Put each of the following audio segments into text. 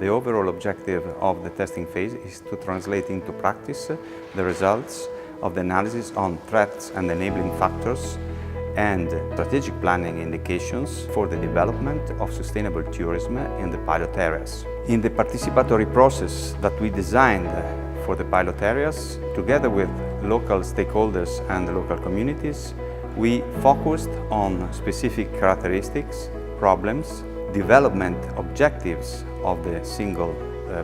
The overall objective of the testing phase is to translate into practice the results of the analysis on threats and enabling factors and strategic planning indications for the development of sustainable tourism in the pilot areas. In the participatory process that we designed for the pilot areas, together with local stakeholders and the local communities, we focused on specific characteristics, problems, development objectives of the single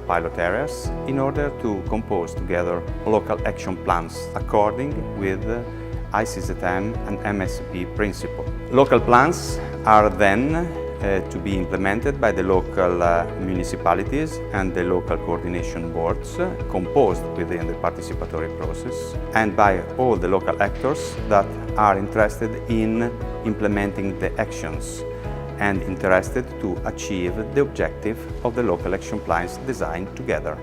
pilot areas in order to compose together local action plans according with ICZM and MSP principle. Local plans are then to be implemented by the local municipalities and the local coordination boards composed within the participatory process and by all the local actors that are interested in implementing the actions and interested to achieve the objective of the local action plans designed together.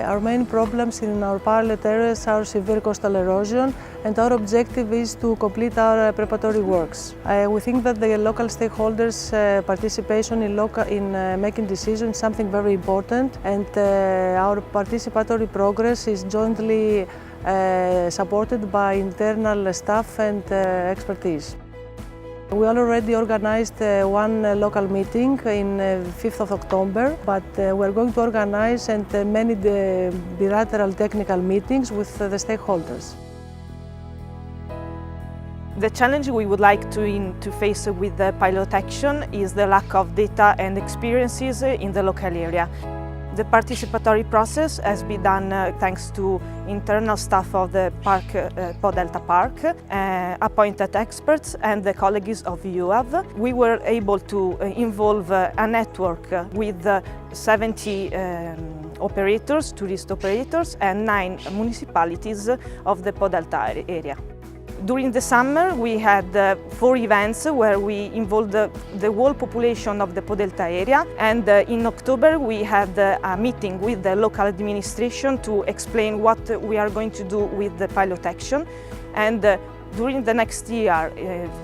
Our main problems in our pilot areas are severe coastal erosion, and our objective is to complete our preparatory works. We think that the local stakeholders' participation in making decisions is something very important, and our participatory progress is jointly supported by internal staff and expertise. We already organized one local meeting in 5th of October, but we're going to organize many bilateral technical meetings with the stakeholders. The challenge we would like to face with the pilot action is the lack of data and experiences in the local area. The participatory process has been done thanks to internal staff of the park, Po Delta Park, appointed experts and the colleagues of UAV. We were able to involve a network with 70 operators, tourist operators, and 9 municipalities of the Po Delta area. During the summer, we had 4 events where we involved the whole population of the Po Delta area, and in October we had a meeting with the local administration to explain what we are going to do with the pilot action. And during the next year,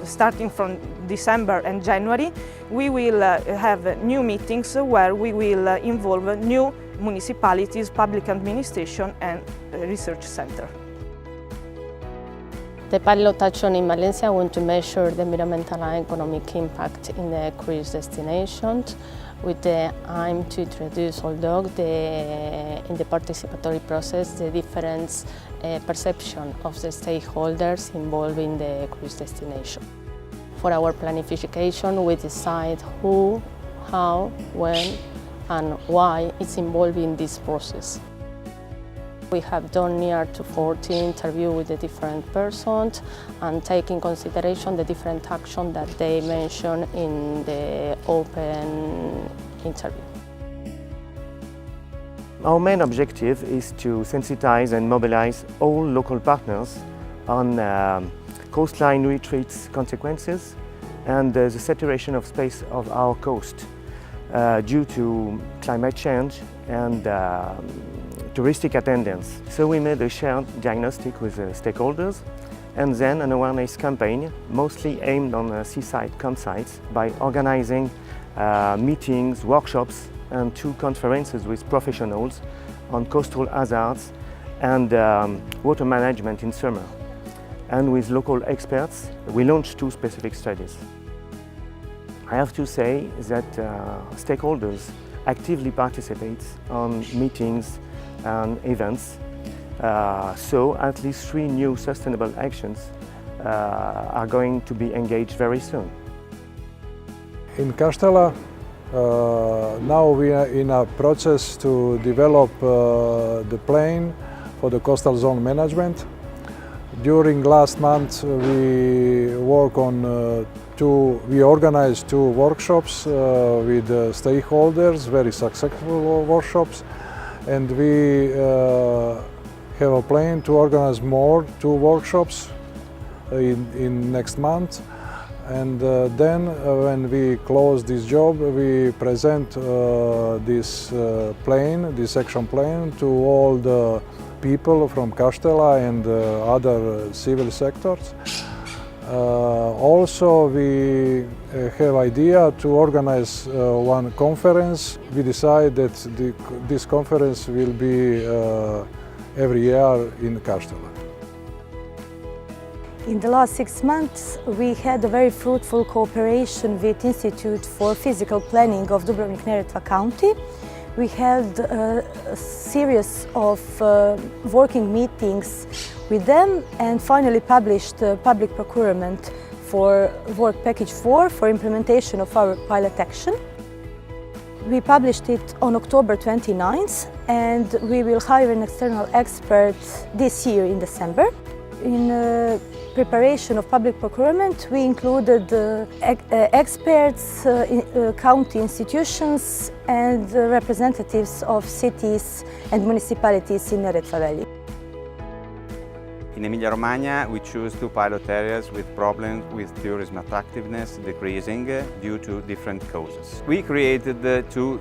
starting from December and January, we will have new meetings where we will involve new municipalities, public administration and research center. The pilot action in Valencia want to measure the environmental and economic impact in the cruise destinations with the aim to introduce, although in the participatory process, the different perception of the stakeholders involved in the cruise destination. For our planification, we decide who, how, when, and why is involved in this process. We have done near to 40 interviews with the different persons and take in consideration the different actions that they mention in the open interview. Our main objective is to sensitize and mobilize all local partners on coastline retreats consequences and the saturation of space of our coast due to climate change and touristic attendance. So we made a shared diagnostic with stakeholders and then an awareness campaign mostly aimed on seaside campsites by organizing meetings, workshops and 2 conferences with professionals on coastal hazards and water management in summer. And with local experts, we launched 2 specific studies. I have to say that stakeholders actively participate on meetings and events, so at least 3 new sustainable actions are going to be engaged very soon. In Castella, now we are in a process to develop the plan for the coastal zone management. During last month we organized 2 workshops with stakeholders, very successful workshops. And we have a plan to organize more 2 workshops in next month. And then when we close this job, we present this action plan to all the people from Castella and other civil sectors. Also, we have idea to organize one conference. We decide that this conference will be every year in Kaštela. In the last 6 months, we had a very fruitful cooperation with Institute for Physical Planning of Dubrovnik-Neretva County. We held a series of working meetings with them and finally published public procurement for Work Package 4 for implementation of our pilot action. We published it on October 29th and we will hire an external expert this year in December. In preparation of public procurement, we included experts, county institutions and representatives of cities and municipalities in Neretva Valley. In Emilia-Romagna, we choose 2 pilot areas with problems with tourism attractiveness decreasing due to different causes. We created 2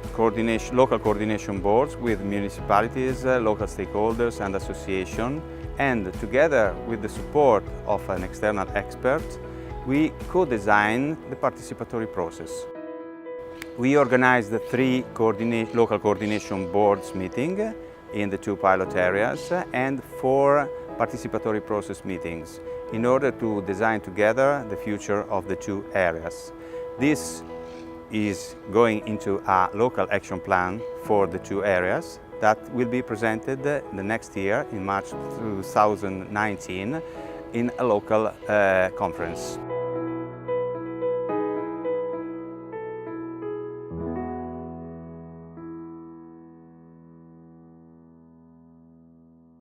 local coordination boards with municipalities, local stakeholders and associations, and together with the support of an external expert, we co-designed the participatory process. We organized the 3 local coordination boards meetings in the 2 pilot areas and 4 participatory process meetings in order to design together the future of the 2 areas. This is going into a local action plan for the 2 areas that will be presented the next year in March 2019 in a local conference.